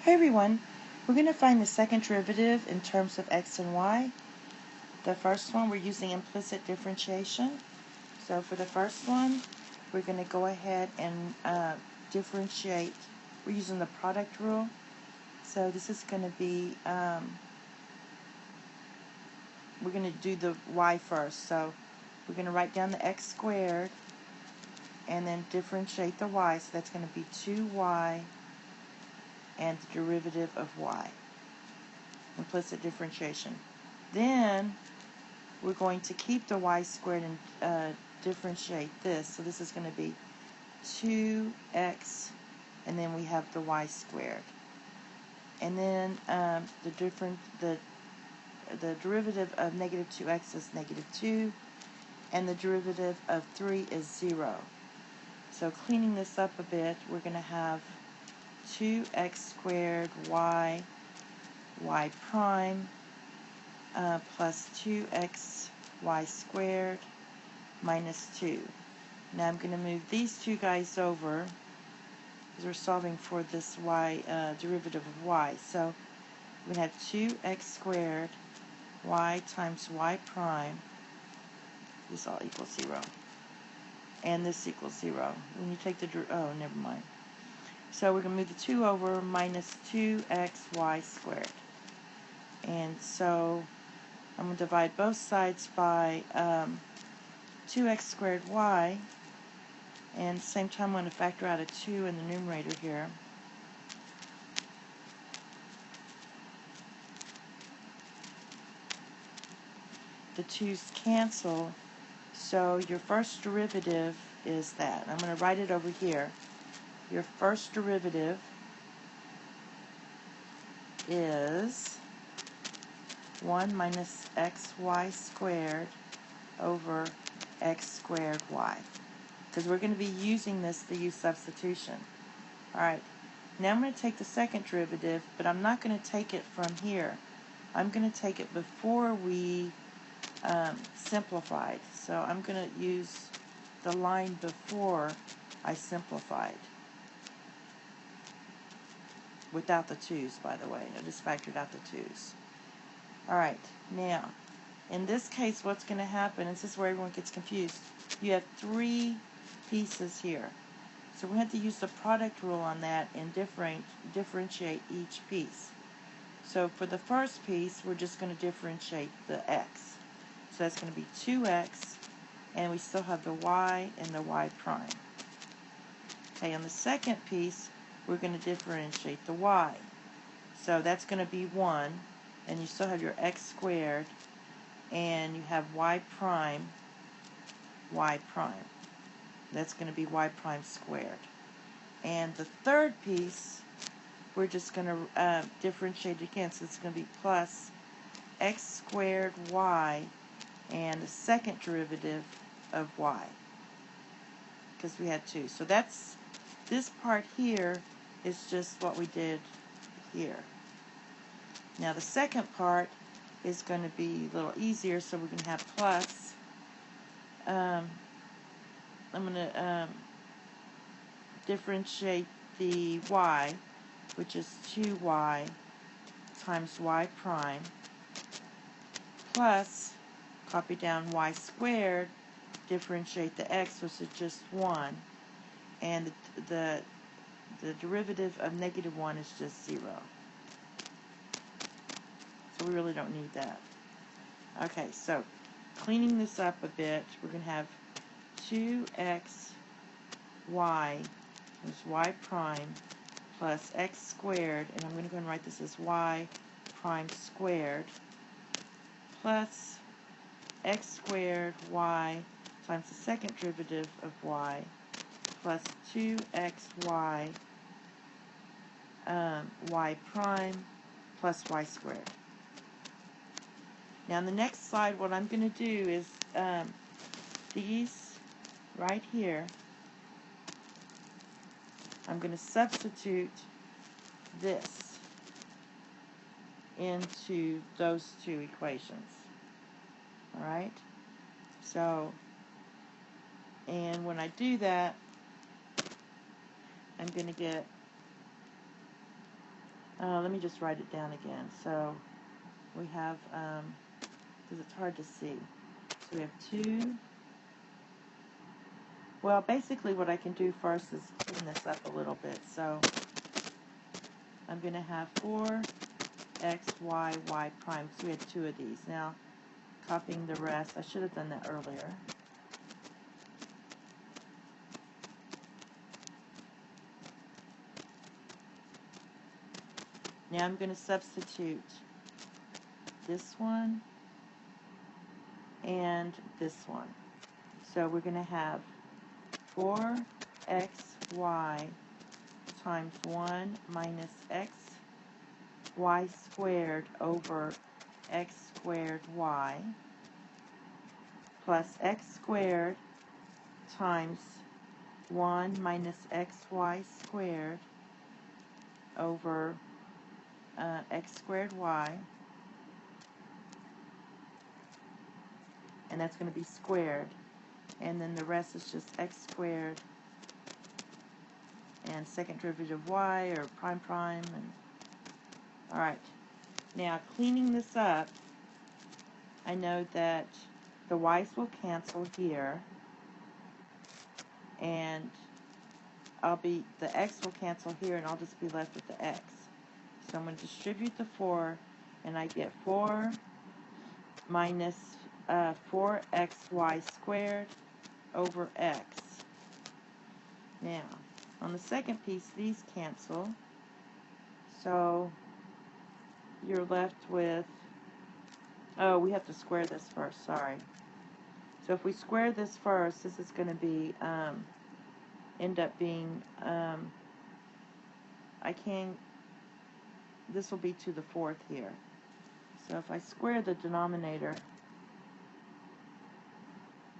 Hey everyone, we're going to find the second derivative in terms of x and y. The first one, we're using implicit differentiation. So for the first one, we're going to go ahead and differentiate. We're using the product rule. So this is going to be, we're going to do the y first. So we're going to write down the x squared and then differentiate the y. So that's going to be 2y and the derivative of y. Implicit differentiation. Then we're going to keep the y squared and differentiate this. So this is going to be 2x, and then we have the y squared. And then the derivative of negative 2x is negative 2, and the derivative of 3 is 0. So cleaning this up a bit, we're going to have 2x squared y prime plus 2x y squared minus 2. Now I'm going to move these two guys over because we're solving for this y derivative of y. So we're going to have 2x squared y times y prime. This all equals 0. And this equals 0. When you take the, oh, never mind. So we're going to move the 2 over, minus 2xy squared. And so I'm going to divide both sides by 2x squared y. And at the same time, I'm going to factor out a 2 in the numerator here. The 2's cancel. So your first derivative is that. I'm going to write it over here. Your first derivative is 1 minus xy squared over x squared y. Because we're going to be using this to use substitution. Alright, now I'm going to take the second derivative, but I'm not going to take it from here. I'm going to take it before we simplified. So I'm going to use the line before I simplified. Without the 2's, by the way. I just factored out the 2's. Alright, now, in this case, what's going to happen, and this is where everyone gets confused, you have 3 pieces here. So we have to use the product rule on that and differentiate each piece. So for the first piece, we're just going to differentiate the x. So that's going to be 2x, and we still have the y and the y prime. Okay, on the second piece, we're going to differentiate the y. So that's going to be 1, and you still have your x squared, and you have y prime. That's going to be y prime squared. And the third piece, we're just going to differentiate again. So it's going to be plus x squared y and the second derivative of y. Because we had 2. So that's, this part here is just what we did here. Now the second part is going to be a little easier, so we're going to have plus, I'm going to differentiate the y, which is 2y times y prime, plus, copy down y squared, differentiate the x, which is just 1, and the derivative of negative 1 is just 0. So we really don't need that. Okay, so cleaning this up a bit, we're going to have 2x y is y prime plus x squared, and I'm going to go and write this as y prime squared, plus x squared y times the second derivative of y plus 2xy y prime plus y squared. Now on the next slide, what I'm going to do is these right here, I'm going to substitute this into those two equations. Alright? So, and when I do that, I'm going to get Let me just write it down again. So we have, because it's hard to see. So we have 2. Well, basically what I can do first is clean this up a little bit. So I'm going to have 4x, y prime. So we had 2 of these. Now, copying the rest. I should have done that earlier. Now I'm going to substitute this one and this one. So we're going to have 4xy times 1 minus x y squared over x squared y plus x squared times 1 minus xy squared over x squared y, and that's going to be squared, and then the rest is just x squared and second derivative y, or prime, and alright. Now cleaning this up, I know that the y's will cancel here, and the x will cancel here, and I'll just be left with the x. So I'm going to distribute the 4, and I get 4 minus 4xy squared over x. Now, on the second piece, these cancel. So you're left with, oh, we have to square this first, sorry. So if we square this first, this is going to be, end up being, this will be to the 4th here. So if I square the denominator,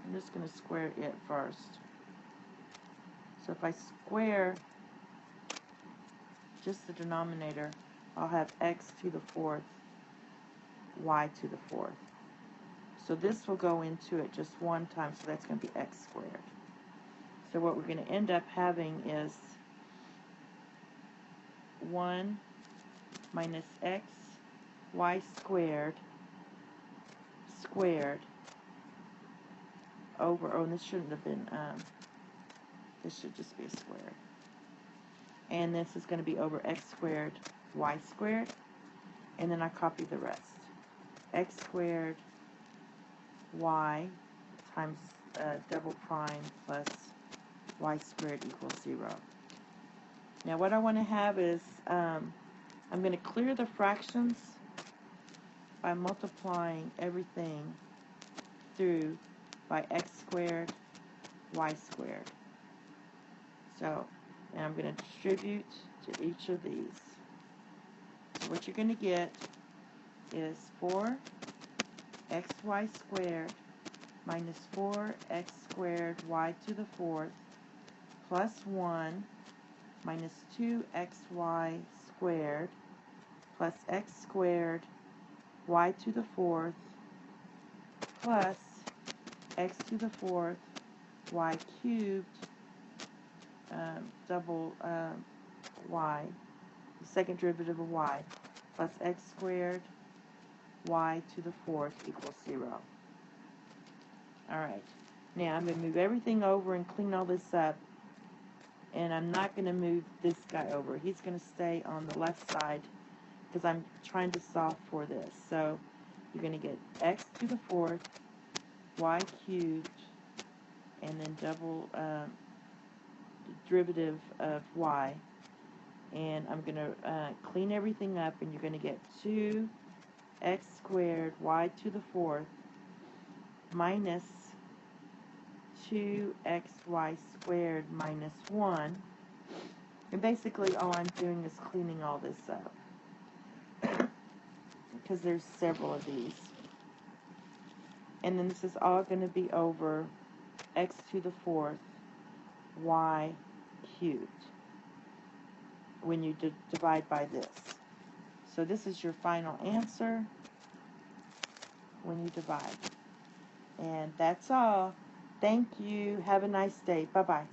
I'm just going to square it first. So if I square just the denominator, I'll have x to the 4th, y to the 4th. So this will go into it just one time, so that's going to be x squared. So what we're going to end up having is 1 minus x y squared over, oh, and this shouldn't have been, this should just be a square. And this is going to be over x squared y squared, and then I copy the rest. X squared y times double prime plus y squared equals 0. Now what I want to have is, I'm going to clear the fractions by multiplying everything through by x squared y squared. So, and I'm going to distribute to each of these. So what you're going to get is 4xy squared minus 4x squared y to the 4th plus 1 minus 2xy squared plus x squared y to the 4th plus x to the 4th y cubed double y, the second derivative of y, plus x squared y to the 4th equals 0. Alright, now I'm going to move everything over and clean all this up, and I'm not going to move this guy over. He's going to stay on the left side because I'm trying to solve for this. So you're going to get x to the 4th y cubed, and then double derivative of y, and I'm going to clean everything up, and you're going to get 2x squared y to the 4th minus 2xy squared minus 1, and basically all I'm doing is cleaning all this up because there's several of these, and then this is all going to be over x to the 4th y cubed when you divide by this. So this is your final answer when you divide. And that's all. Thank you. Have a nice day. Bye-bye.